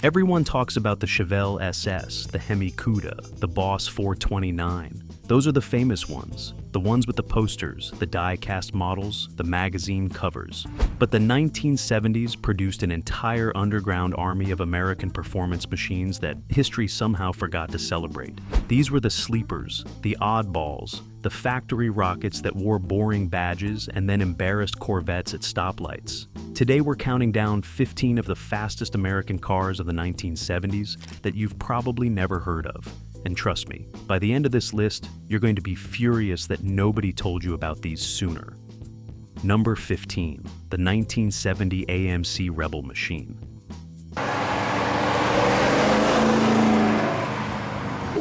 Everyone talks about the Chevelle SS, the Hemi Cuda, the Boss 429. Those are the famous ones, the ones with the posters, the die-cast models, the magazine covers. But the 1970s produced an entire underground army of American performance machines that history somehow forgot to celebrate. These were the sleepers, the oddballs, the factory rockets that wore boring badges and then embarrassed Corvettes at stoplights. Today we're counting down 15 of the fastest American cars of the 1970s that you've probably never heard of. And trust me, by the end of this list, you're going to be furious that nobody told you about these sooner. Number 15, the 1970 AMC Rebel machine.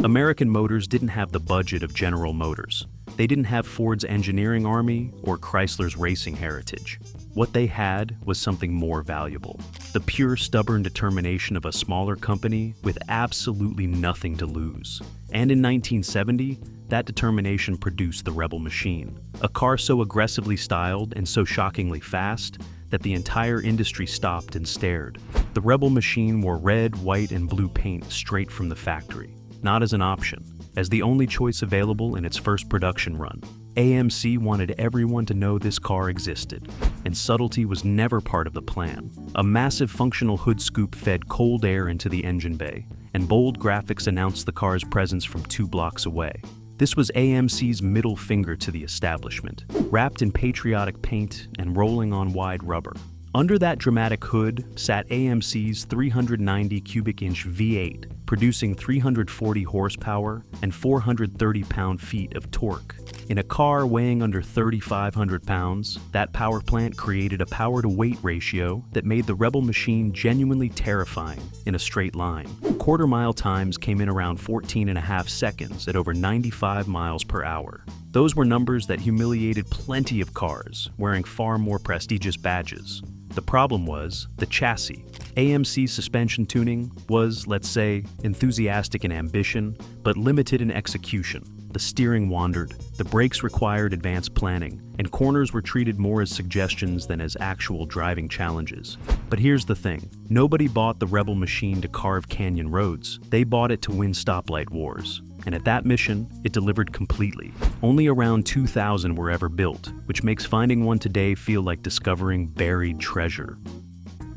American Motors didn't have the budget of General Motors. They didn't have Ford's engineering army or Chrysler's racing heritage. What they had was something more valuable. The pure, stubborn determination of a smaller company with absolutely nothing to lose. And in 1970, that determination produced the Rebel machine. A car so aggressively styled and so shockingly fast that the entire industry stopped and stared. The Rebel machine wore red, white, and blue paint straight from the factory. Not as an option, as the only choice available in its first production run. AMC wanted everyone to know this car existed, and subtlety was never part of the plan. A massive functional hood scoop fed cold air into the engine bay, and bold graphics announced the car's presence from 2 blocks away. This was AMC's middle finger to the establishment, wrapped in patriotic paint and rolling on wide rubber. Under that dramatic hood sat AMC's 390 cubic inch V8, producing 340 horsepower and 430 pound-feet of torque. In a car weighing under 3,500 pounds, that power plant created a power-to-weight ratio that made the Rebel machine genuinely terrifying in a straight line. Quarter-mile times came in around 14.5 seconds at over 95 miles per hour. Those were numbers that humiliated plenty of cars, wearing far more prestigious badges. The problem was the chassis. AMC's suspension tuning was, let's say, enthusiastic in ambition, but limited in execution. The steering wandered, the brakes required advanced planning, and corners were treated more as suggestions than as actual driving challenges. But here's the thing, nobody bought the Rebel machine to carve canyon roads. They bought it to win stoplight wars. And at that mission, it delivered completely. Only around 2,000 were ever built, which makes finding one today feel like discovering buried treasure.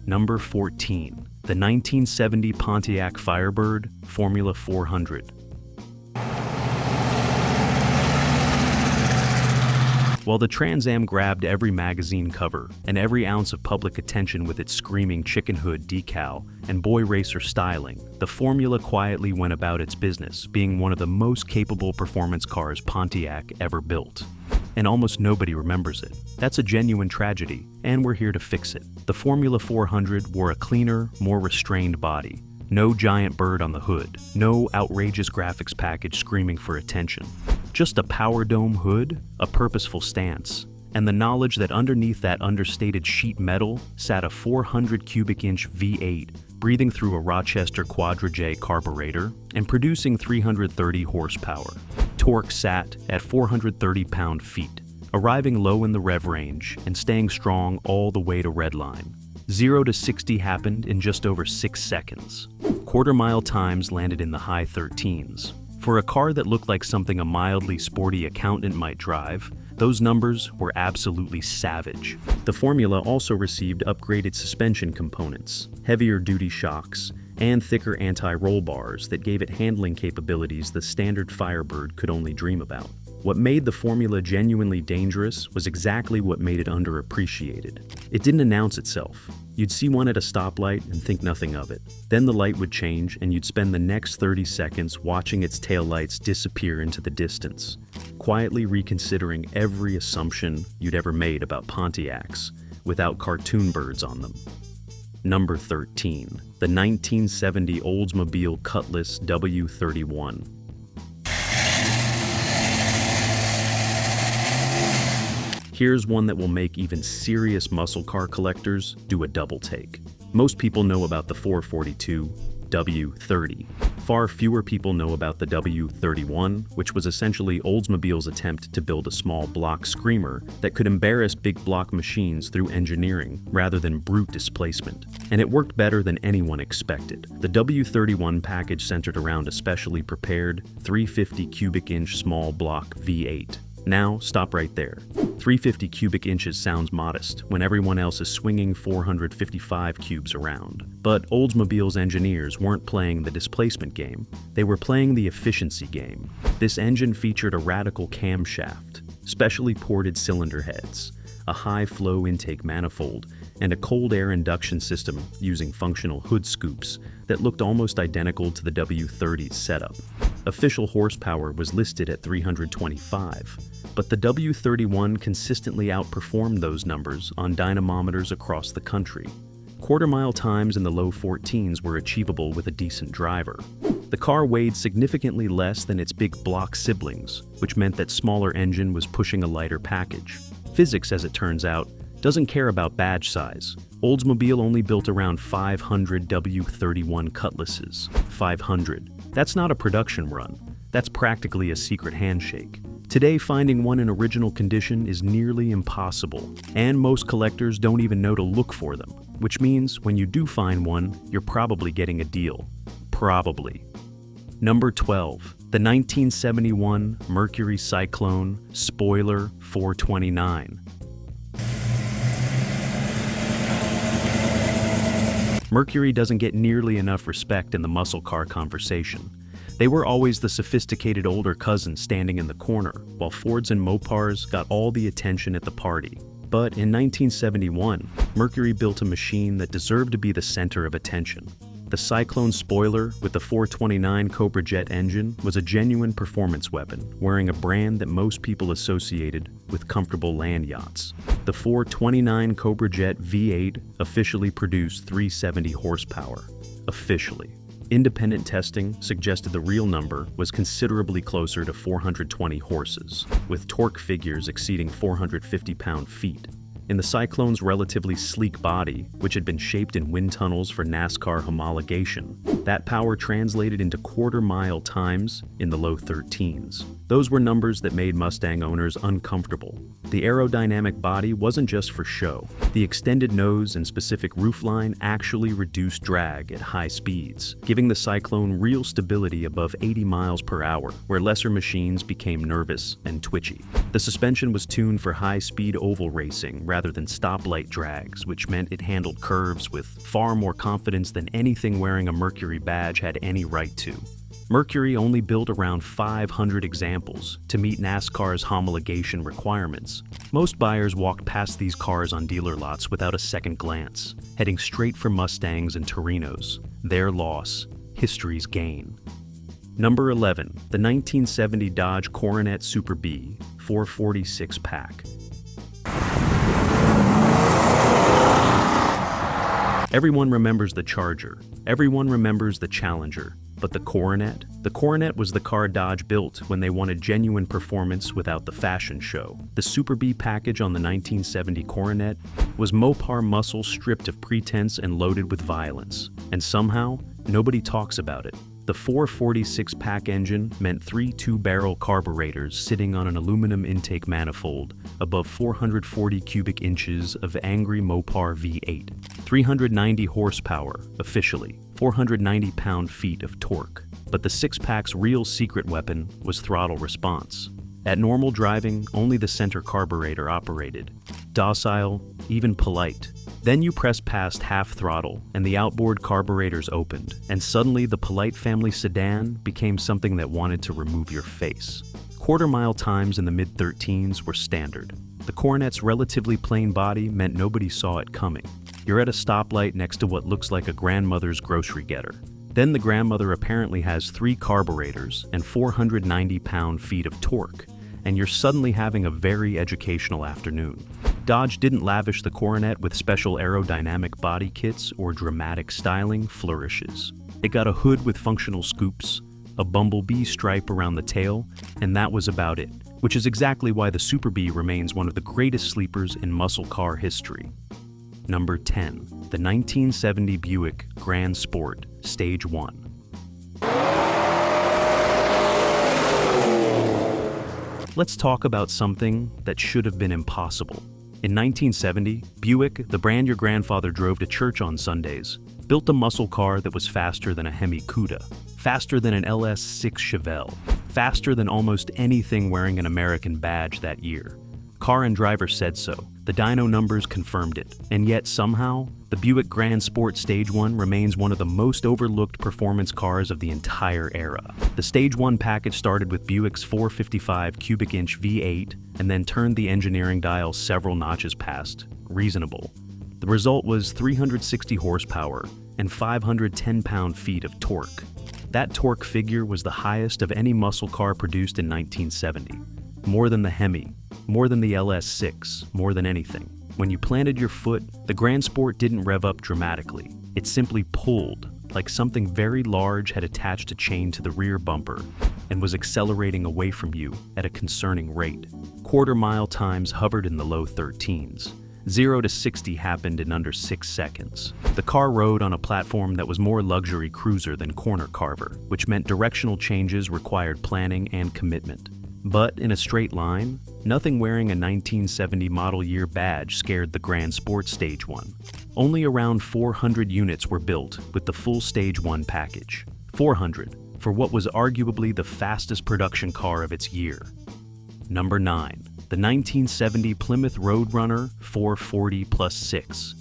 Number 14, the 1970 Pontiac Firebird Formula 400. While the Trans Am grabbed every magazine cover and every ounce of public attention with its screaming chicken hood decal and boy racer styling, the Formula quietly went about its business, being one of the most capable performance cars Pontiac ever built. And almost nobody remembers it. That's a genuine tragedy, and we're here to fix it. The Formula 400 wore a cleaner, more restrained body. No giant bird on the hood, no outrageous graphics package screaming for attention. Just a power dome hood, a purposeful stance, and the knowledge that underneath that understated sheet metal sat a 400 cubic inch V8, breathing through a Rochester Quadra J carburetor and producing 330 horsepower. Torque sat at 430 pound-feet, arriving low in the rev range and staying strong all the way to redline. 0 to 60 happened in just over 6 seconds. Quarter-mile times landed in the high 13s. For a car that looked like something a mildly sporty accountant might drive, those numbers were absolutely savage. The Formula also received upgraded suspension components, heavier-duty shocks, and thicker anti-roll bars that gave it handling capabilities the standard Firebird could only dream about. What made the Formula genuinely dangerous was exactly what made it underappreciated. It didn't announce itself. You'd see one at a stoplight and think nothing of it. Then the light would change and you'd spend the next 30 seconds watching its taillights disappear into the distance, quietly reconsidering every assumption you'd ever made about Pontiacs without cartoon birds on them. Number 13, the 1970 Oldsmobile Cutlass W31. Here's one that will make even serious muscle car collectors do a double take. Most people know about the 442 W30. Far fewer people know about the W31, which was essentially Oldsmobile's attempt to build a small block screamer that could embarrass big block machines through engineering rather than brute displacement. And it worked better than anyone expected. The W31 package centered around a specially prepared 350 cubic inch small block V8. Now, stop right there. 350 cubic inches sounds modest when everyone else is swinging 455 cubes around. But Oldsmobile's engineers weren't playing the displacement game. They were playing the efficiency game. This engine featured a radical camshaft, specially ported cylinder heads, a high-flow intake manifold, and a cold air induction system using functional hood scoops that looked almost identical to the W30's setup. Official horsepower was listed at 325, but the W31 consistently outperformed those numbers on dynamometers across the country. Quarter-mile times in the low 14s were achievable with a decent driver. The car weighed significantly less than its big block siblings, which meant that smaller engine was pushing a lighter package. Physics, as it turns out, doesn't care about badge size. Oldsmobile only built around 500 W31 Cutlasses. 500. That's not a production run. That's practically a secret handshake. Today, finding one in original condition is nearly impossible, and most collectors don't even know to look for them, which means when you do find one, you're probably getting a deal. Probably. Number 12. The 1971 Mercury Cyclone Spoiler 429. Mercury doesn't get nearly enough respect in the muscle car conversation. They were always the sophisticated older cousin standing in the corner, while Fords and Mopars got all the attention at the party. But in 1971, Mercury built a machine that deserved to be the center of attention. The Cyclone spoiler with the 429 Cobra jet engine was a genuine performance weapon, wearing a brand that most people associated with comfortable land yachts. The 429 Cobra jet V8 officially produced 370 horsepower. Officially. Independent testing suggested the real number was considerably closer to 420 horses, with torque figures exceeding 450 pound-feet. In the Cyclone's relatively sleek body, which had been shaped in wind tunnels for NASCAR homologation, that power translated into quarter-mile times in the low 13s. Those were numbers that made Mustang owners uncomfortable. The aerodynamic body wasn't just for show. The extended nose and specific roofline actually reduced drag at high speeds, giving the Cyclone real stability above 80 miles per hour, where lesser machines became nervous and twitchy. The suspension was tuned for high-speed oval racing rather than stoplight drags, which meant it handled curves with far more confidence than anything wearing a Mercury badge had any right to. Mercury only built around 500 examples to meet NASCAR's homologation requirements. Most buyers walked past these cars on dealer lots without a second glance, heading straight for Mustangs and Torinos. Their loss, history's gain. Number 11. The 1970 Dodge Coronet Super B 446 pack. Everyone remembers the Charger. Everyone remembers the Challenger. But the Coronet? The Coronet was the car Dodge built when they wanted genuine performance without the fashion show. The Super B package on the 1970 Coronet was Mopar muscle stripped of pretense and loaded with violence. And somehow, nobody talks about it. The 446 pack engine meant 3 two-barrel carburetors sitting on an aluminum intake manifold above 440 cubic inches of angry Mopar V8. 390 horsepower, officially, 490 pound-feet of torque. But the six-pack's real secret weapon was throttle response. At normal driving, only the center carburetor operated. Docile, even polite. Then you press past half throttle and the outboard carburetors opened, and suddenly the polite family sedan became something that wanted to remove your face. Quarter-mile times in the mid-13s were standard. The Coronet's relatively plain body meant nobody saw it coming. You're at a stoplight next to what looks like a grandmother's grocery getter. Then the grandmother apparently has 3 carburetors and 490 pound-feet of torque, and you're suddenly having a very educational afternoon. Dodge didn't lavish the Coronet with special aerodynamic body kits or dramatic styling flourishes. It got a hood with functional scoops, a bumblebee stripe around the tail, and that was about it, which is exactly why the Super B remains one of the greatest sleepers in muscle car history. Number 10. The 1970 Buick Grand Sport Stage 1. Let's talk about something that should have been impossible. In 1970, Buick, the brand your grandfather drove to church on Sundays, built a muscle car that was faster than a Hemi Cuda, faster than an LS6 Chevelle, faster than almost anything wearing an American badge that year. Car and driver said so. The dyno numbers confirmed it. And yet somehow, the Buick Grand Sport Stage 1 remains one of the most overlooked performance cars of the entire era. The Stage 1 package started with Buick's 455 cubic inch V8 and then turned the engineering dial several notches past reasonable. The result was 360 horsepower and 510 pound-feet of torque. That torque figure was the highest of any muscle car produced in 1970. More than the Hemi, more than the LS6, more than anything. When you planted your foot, the Grand Sport didn't rev up dramatically. It simply pulled, like something very large had attached a chain to the rear bumper and was accelerating away from you at a concerning rate. Quarter-mile times hovered in the low 13s. 0 to 60 happened in under 6 seconds. The car rode on a platform that was more luxury cruiser than corner carver, which meant directional changes required planning and commitment. But in a straight line, nothing wearing a 1970 model year badge scared the Grand Sport Stage 1. Only around 400 units were built with the full Stage 1 package. 400 for what was arguably the fastest production car of its year. Number 9. The 1970 Plymouth Roadrunner 440+6.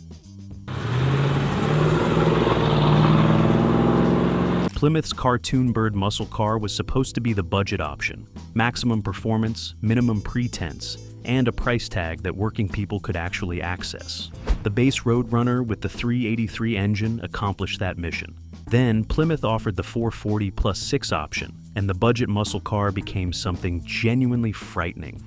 Plymouth's cartoon bird muscle car was supposed to be the budget option, maximum performance, minimum pretense, and a price tag that working people could actually access. The base Roadrunner with the 383 engine accomplished that mission. Then Plymouth offered the 440+6 option, and the budget muscle car became something genuinely frightening.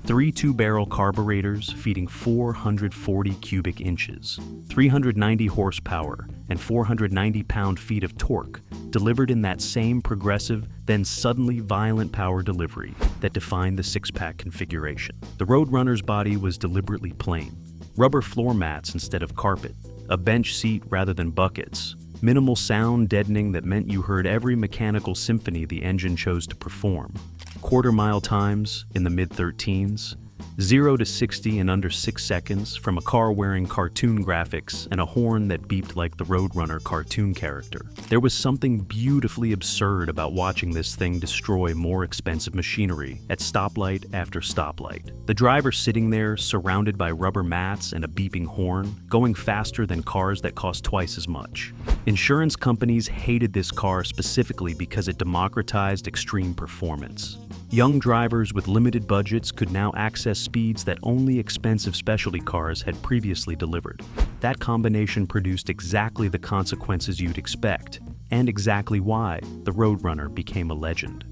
3 two-barrel carburetors feeding 440 cubic inches, 390 horsepower, and 490 pound-feet of torque, delivered in that same progressive, then suddenly violent power delivery that defined the six-pack configuration. The Roadrunner's body was deliberately plain. Rubber floor mats instead of carpet, a bench seat rather than buckets, minimal sound deadening that meant you heard every mechanical symphony the engine chose to perform. Quarter-mile times in the mid-13s, 0 to 60 in under 6 seconds from a car wearing cartoon graphics and a horn that beeped like the Roadrunner cartoon character. There was something beautifully absurd about watching this thing destroy more expensive machinery at stoplight after stoplight. The driver sitting there, surrounded by rubber mats and a beeping horn, going faster than cars that cost twice as much. Insurance companies hated this car specifically because it democratized extreme performance. Young drivers with limited budgets could now access speeds that only expensive specialty cars had previously delivered. That combination produced exactly the consequences you'd expect, and exactly why the Roadrunner became a legend.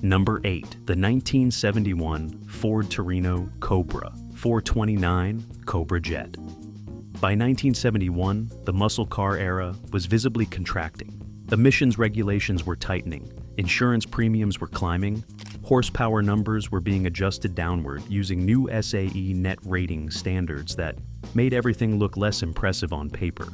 Number 8. The 1971 Ford Torino Cobra 429 Cobra Jet. By 1971, the muscle car era was visibly contracting. Emissions regulations were tightening, insurance premiums were climbing, horsepower numbers were being adjusted downward using new SAE net rating standards that made everything look less impressive on paper.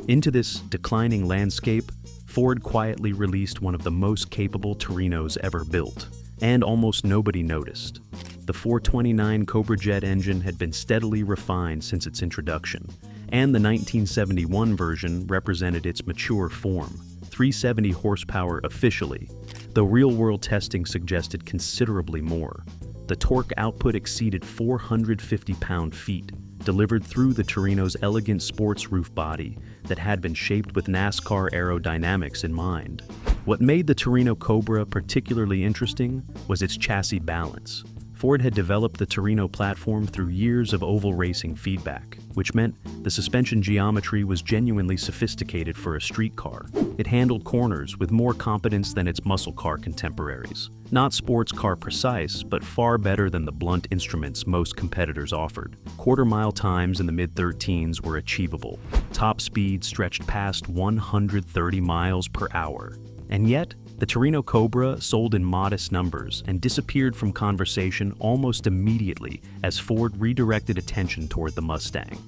Into this declining landscape, Ford quietly released one of the most capable Torinos ever built, and almost nobody noticed. The 429 Cobra Jet engine had been steadily refined since its introduction, and the 1971 version represented its mature form. 370 horsepower officially, though real-world testing suggested considerably more. The torque output exceeded 450 pound-feet, delivered through the Torino's elegant sports roof body that had been shaped with NASCAR aerodynamics in mind. What made the Torino Cobra particularly interesting was its chassis balance. Ford had developed the Torino platform through years of oval racing feedback, which meant the suspension geometry was genuinely sophisticated for a street car. It handled corners with more competence than its muscle car contemporaries. Not sports car precise, but far better than the blunt instruments most competitors offered. Quarter-mile times in the mid-13s were achievable. Top speed stretched past 130 miles per hour. And yet, the Torino Cobra sold in modest numbers and disappeared from conversation almost immediately as Ford redirected attention toward the Mustang.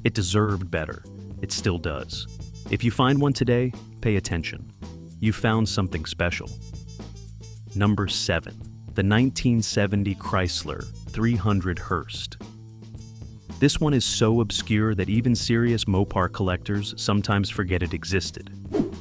It deserved better. It still does. If you find one today, pay attention. You found something special. Number 7. the 1970 Chrysler 300 Hurst. This one is so obscure that even serious Mopar collectors sometimes forget it existed.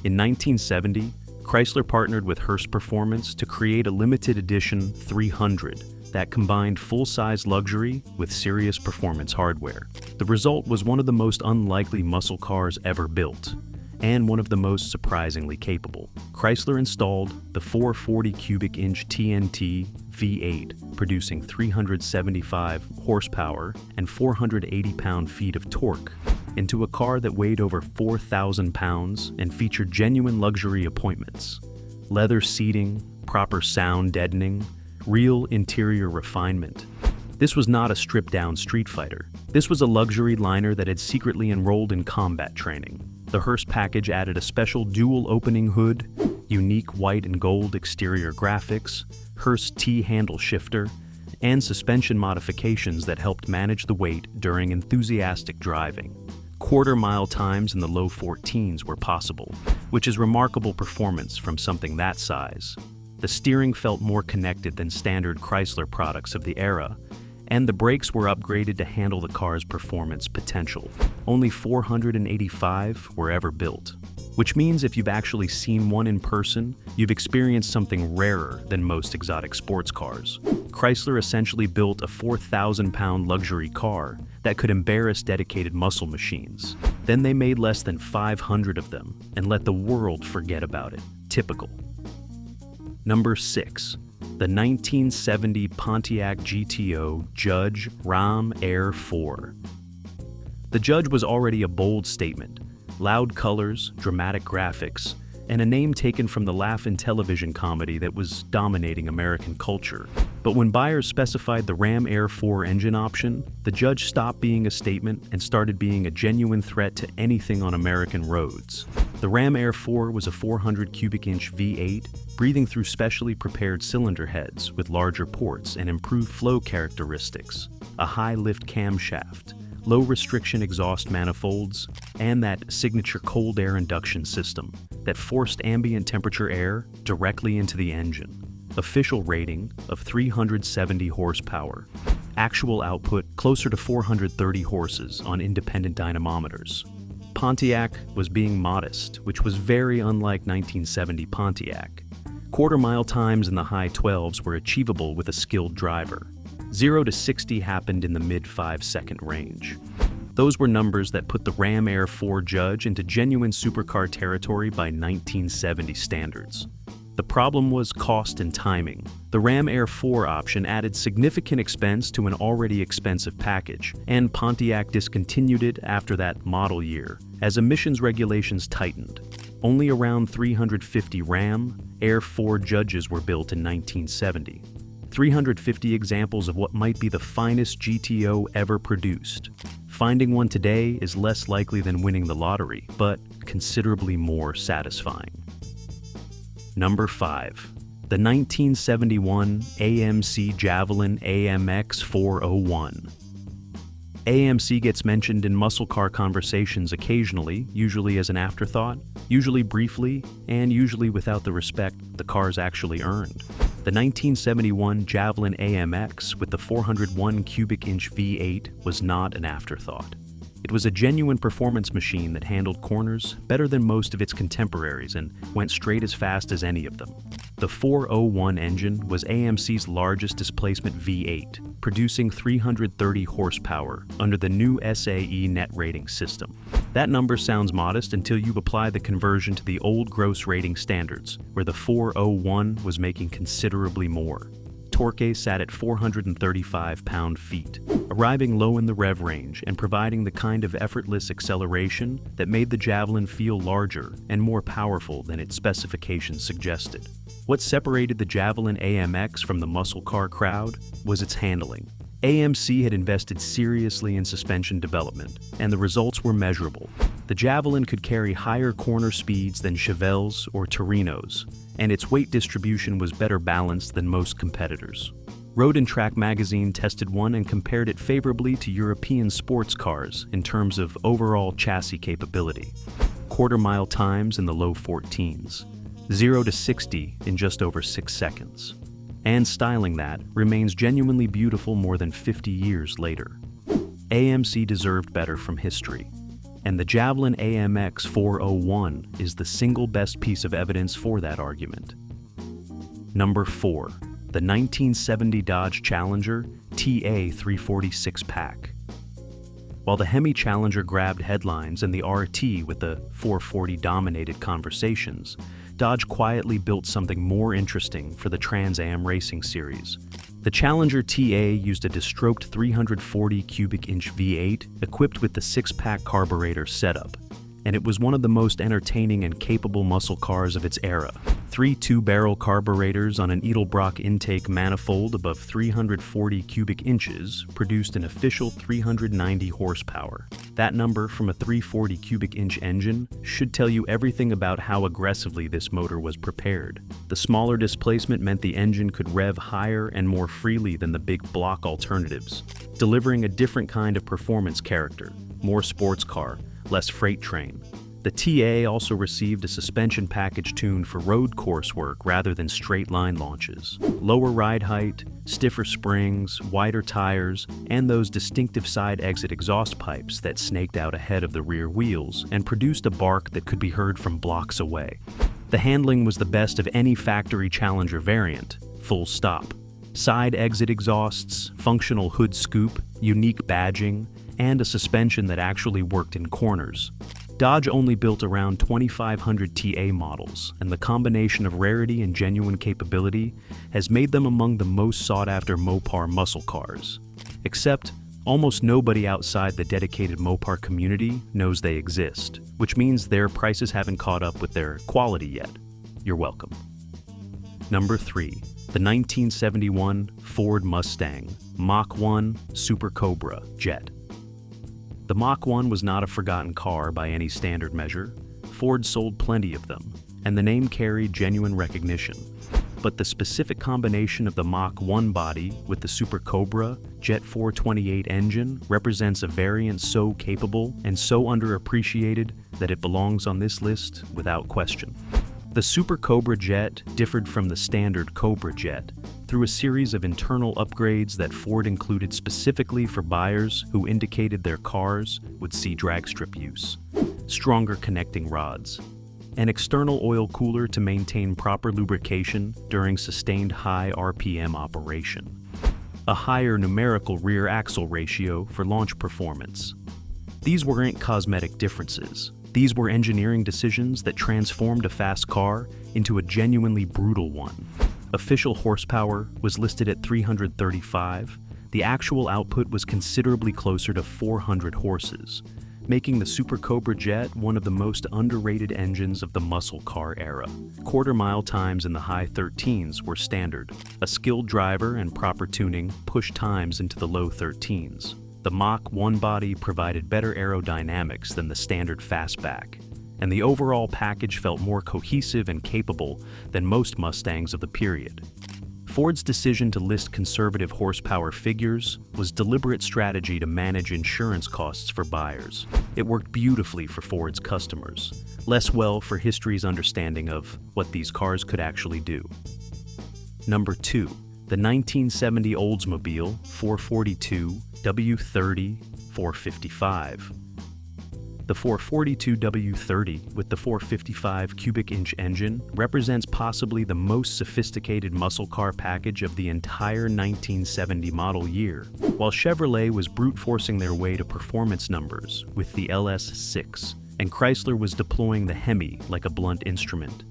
In 1970, Chrysler partnered with Hurst Performance to create a limited edition 300 that combined full-size luxury with serious performance hardware. The result was one of the most unlikely muscle cars ever built, and one of the most surprisingly capable. Chrysler installed the 440 cubic inch TNT V8, producing 375 horsepower and 480 pound-feet of torque, into a car that weighed over 4,000 pounds and featured genuine luxury appointments. Leather seating, proper sound deadening, real interior refinement. This was not a stripped-down street fighter. This was a luxury liner that had secretly enrolled in combat training. The Hurst package added a special dual-opening hood, unique white and gold exterior graphics, Hurst T-handle shifter, and suspension modifications that helped manage the weight during enthusiastic driving. Quarter-mile times in the low 14s were possible, which is remarkable performance from something that size. The steering felt more connected than standard Chrysler products of the era, and the brakes were upgraded to handle the car's performance potential. Only 485 were ever built, which means if you've actually seen one in person, you've experienced something rarer than most exotic sports cars. Chrysler essentially built a 4,000-pound luxury car that could embarrass dedicated muscle machines. Then they made less than 500 of them and let the world forget about it. Typical. Number 6. The 1970 Pontiac GTO Judge Ram Air 4. The Judge was already a bold statement. Loud colors, dramatic graphics, and a name taken from the laugh-in television comedy that was dominating American culture. But when buyers specified the Ram Air 4 engine option, the Judge stopped being a statement and started being a genuine threat to anything on American roads. The Ram Air 4 was a 400 cubic inch V8, breathing through specially prepared cylinder heads with larger ports and improved flow characteristics, a high-lift camshaft, low-restriction exhaust manifolds, and that signature cold air induction system that forced ambient temperature air directly into the engine. Official rating of 370 horsepower. Actual output closer to 430 horses on independent dynamometers. Pontiac was being modest, which was very unlike 1970 Pontiac. Quarter-mile times in the high 12s were achievable with a skilled driver. 0 to 60 happened in the mid-5-second range. Those were numbers that put the Ram Air 4 Judge into genuine supercar territory by 1970 standards. The problem was cost and timing. The Ram Air 4 option added significant expense to an already expensive package, and Pontiac discontinued it after that model year, as emissions regulations tightened. Only around 350 Ram Air 4 Judges were built in 1970. 350 examples of what might be the finest GTO ever produced. Finding one today is less likely than winning the lottery, but considerably more satisfying. Number 5. The 1971 AMC Javelin AMX 401. AMC gets mentioned in muscle car conversations occasionally, usually as an afterthought, usually briefly, and usually without the respect the cars actually earned. The 1971 Javelin AMX with the 401 cubic inch V8 was not an afterthought. It was a genuine performance machine that handled corners better than most of its contemporaries and went straight as fast as any of them. The 401 engine was AMC's largest displacement V8, producing 330 horsepower under the new SAE net rating system. That number sounds modest until you apply the conversion to the old gross rating standards, where the 401 was making considerably more. Torque sat at 435 pound-feet, arriving low in the rev range and providing the kind of effortless acceleration that made the Javelin feel larger and more powerful than its specifications suggested. What separated the Javelin AMX from the muscle car crowd was its handling. AMC had invested seriously in suspension development, and the results were measurable. The Javelin could carry higher corner speeds than Chevelles or Torinos, and its weight distribution was better balanced than most competitors. Road and Track magazine tested one and compared it favorably to European sports cars in terms of overall chassis capability. Quarter-mile times in the low 14s. 0 to 60 in just over 6 seconds. and styling that remains genuinely beautiful more than 50 years later. AMC deserved better from history, and the Javelin AMX 401 is the single best piece of evidence for that argument. Number 4. The 1970 Dodge Challenger TA 346 pack. While the Hemi Challenger grabbed headlines and the RT with the 440 dominated conversations, Dodge quietly built something more interesting for the Trans Am racing series. The Challenger TA used a destroked 340 cubic inch V8 equipped with the 6-pack carburetor setup, and it was one of the most entertaining and capable muscle cars of its era. 3 2-barrel carburetors on an Edelbrock intake manifold above 340 cubic inches produced an official 390 horsepower. That number from a 340 cubic inch engine should tell you everything about how aggressively this motor was prepared. The smaller displacement meant the engine could rev higher and more freely than the big block alternatives, delivering a different kind of performance character, more sports car, less freight train. The TA also received a suspension package tuned for road course work rather than straight line launches. Lower ride height, stiffer springs, wider tires, and those distinctive side exit exhaust pipes that snaked out ahead of the rear wheels and produced a bark that could be heard from blocks away. The handling was the best of any factory Challenger variant, full stop. Side exit exhausts, functional hood scoop, unique badging, and a suspension that actually worked in corners. Dodge only built around 2,500 TA models, and the combination of rarity and genuine capability has made them among the most sought-after Mopar muscle cars. Except, almost nobody outside the dedicated Mopar community knows they exist, which means their prices haven't caught up with their quality yet. You're welcome. Number 3. The 1971 Ford Mustang Mach 1 Super Cobra Jet. The Mach 1 was not a forgotten car by any standard measure. Ford sold plenty of them, and the name carried genuine recognition. But the specific combination of the Mach 1 body with the Super Cobra Jet 428 engine represents a variant so capable and so underappreciated that it belongs on this list without question. The Super Cobra Jet differed from the standard Cobra Jet through a series of internal upgrades that Ford included specifically for buyers who indicated their cars would see drag strip use. Stronger connecting rods, an external oil cooler to maintain proper lubrication during sustained high RPM operation, a higher numerical rear axle ratio for launch performance. These weren't cosmetic differences. These were engineering decisions that transformed a fast car into a genuinely brutal one. Official horsepower was listed at 335. The actual output was considerably closer to 400 horses, making the Super Cobra Jet one of the most underrated engines of the muscle car era. Quarter-mile times in the high 13s were standard. A skilled driver and proper tuning pushed times into the low 13s. The Mach 1 body provided better aerodynamics than the standard fastback, and the overall package felt more cohesive and capable than most Mustangs of the period. Ford's decision to list conservative horsepower figures was deliberate strategy to manage insurance costs for buyers. It worked beautifully for Ford's customers, less well for history's understanding of what these cars could actually do. Number 2. The 1970 Oldsmobile 442 W30 455. The 442 W30 with the 455 cubic inch engine represents possibly the most sophisticated muscle car package of the entire 1970 model year, while Chevrolet was brute forcing their way to performance numbers with the LS6, and Chrysler was deploying the Hemi like a blunt instrument.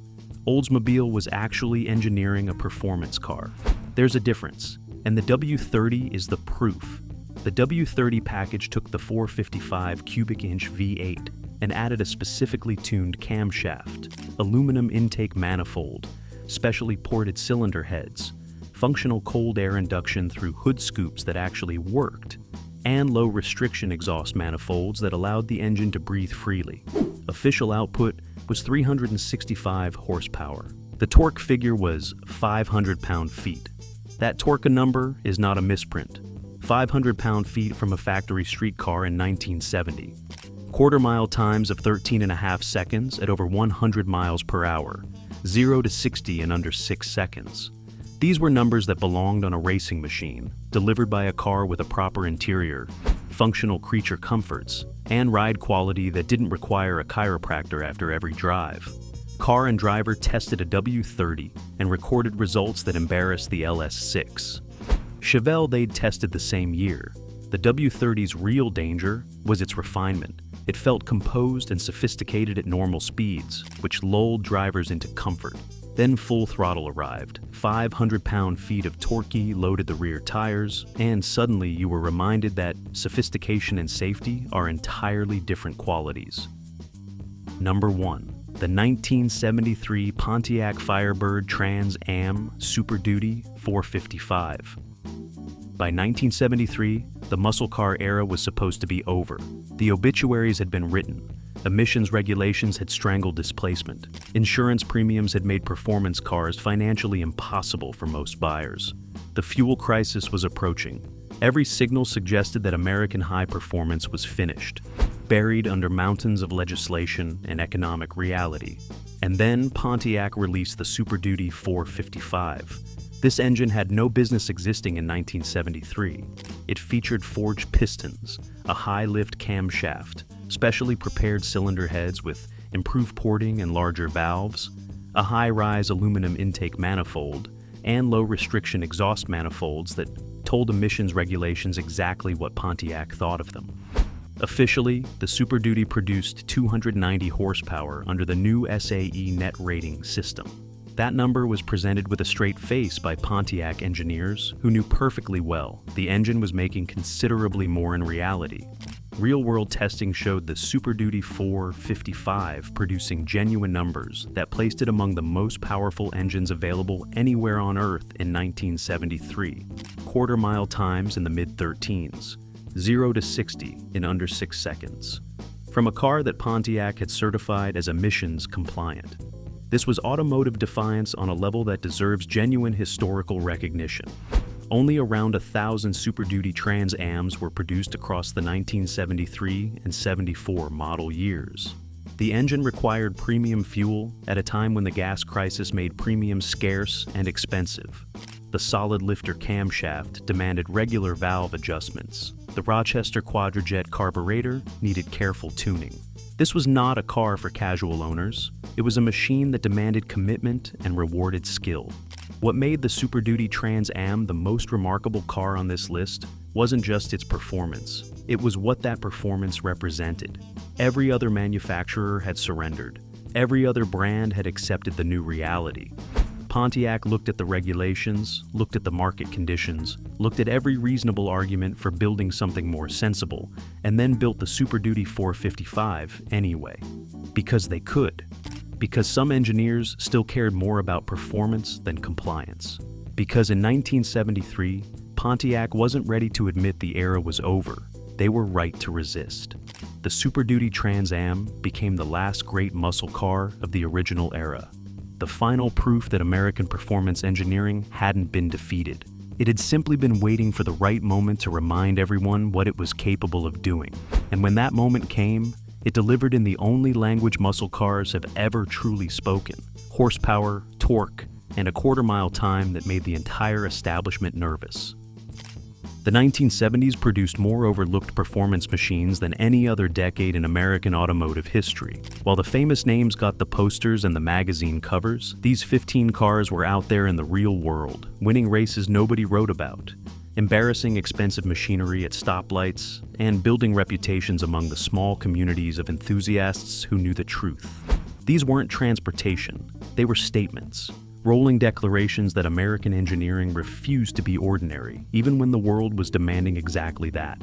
Oldsmobile was actually engineering a performance car. There's a difference, and the W30 is the proof. The W30 package took the 455 cubic inch V8 and added a specifically tuned camshaft, aluminum intake manifold, specially ported cylinder heads, functional cold air induction through hood scoops that actually worked, and low restriction exhaust manifolds that allowed the engine to breathe freely. Official output was 365 horsepower. The torque figure was 500 pound-feet. That torque number is not a misprint. 500 pound-feet from a factory street car in 1970. Quarter-mile times of 13.5 seconds at over 100 miles per hour. 0 to 60 in under 6 seconds. These were numbers that belonged on a racing machine, delivered by a car with a proper interior, functional creature comforts, and ride quality that didn't require a chiropractor after every drive. Car and driver tested a W30 and recorded results that embarrassed the LS6. Chevelle they'd tested the same year. The W30's real danger was its refinement. It felt composed and sophisticated at normal speeds, which lulled drivers into comfort. Then full throttle arrived. 500 pound-feet of torquey loaded the rear tires, and suddenly you were reminded that sophistication and safety are entirely different qualities. Number 1. The 1973 Pontiac Firebird Trans Am Superduty 455. By 1973, the muscle car era was supposed to be over. The obituaries had been written. Emissions regulations had strangled displacement. Insurance premiums had made performance cars financially impossible for most buyers. The fuel crisis was approaching. Every signal suggested that American high performance was finished, buried under mountains of legislation and economic reality. And then Pontiac released the Superduty 455. This engine had no business existing in 1973. It featured forged pistons, a high-lift camshaft, specially prepared cylinder heads with improved porting and larger valves, a high-rise aluminum intake manifold, and low-restriction exhaust manifolds that told emissions regulations exactly what Pontiac thought of them. Officially, the Superduty produced 290 horsepower under the new SAE net rating system. That number was presented with a straight face by Pontiac engineers who knew perfectly well the engine was making considerably more in reality. Real-world testing showed the Superduty 455 producing genuine numbers that placed it among the most powerful engines available anywhere on Earth in 1973. Quarter-mile times in the mid-13s, 0 to 60 in under 6 seconds. From a car that Pontiac had certified as emissions compliant. This was automotive defiance on a level that deserves genuine historical recognition. Only around 1,000 Superduty Trans Ams were produced across the 1973 and 74 model years. The engine required premium fuel at a time when the gas crisis made premium scarce and expensive. The solid lifter camshaft demanded regular valve adjustments. The Rochester Quadrajet carburetor needed careful tuning. This was not a car for casual owners. It was a machine that demanded commitment and rewarded skill. What made the Superduty Trans Am the most remarkable car on this list wasn't just its performance. It was what that performance represented. Every other manufacturer had surrendered. Every other brand had accepted the new reality. Pontiac looked at the regulations, looked at the market conditions, looked at every reasonable argument for building something more sensible, and then built the Superduty 455 anyway. Because they could. Because some engineers still cared more about performance than compliance. Because in 1973, Pontiac wasn't ready to admit the era was over. They were right to resist. The Superduty Trans Am became the last great muscle car of the original era. The final proof that American performance engineering hadn't been defeated. It had simply been waiting for the right moment to remind everyone what it was capable of doing. And when that moment came, it delivered in the only language muscle cars have ever truly spoken: horsepower, torque, and a quarter-mile time that made the entire establishment nervous. The 1970s produced more overlooked performance machines than any other decade in American automotive history. While the famous names got the posters and the magazine covers, these 15 cars were out there in the real world, winning races nobody wrote about, embarrassing expensive machinery at stoplights, and building reputations among the small communities of enthusiasts who knew the truth. These weren't transportation, they were statements. Rolling declarations that American engineering refused to be ordinary, even when the world was demanding exactly that.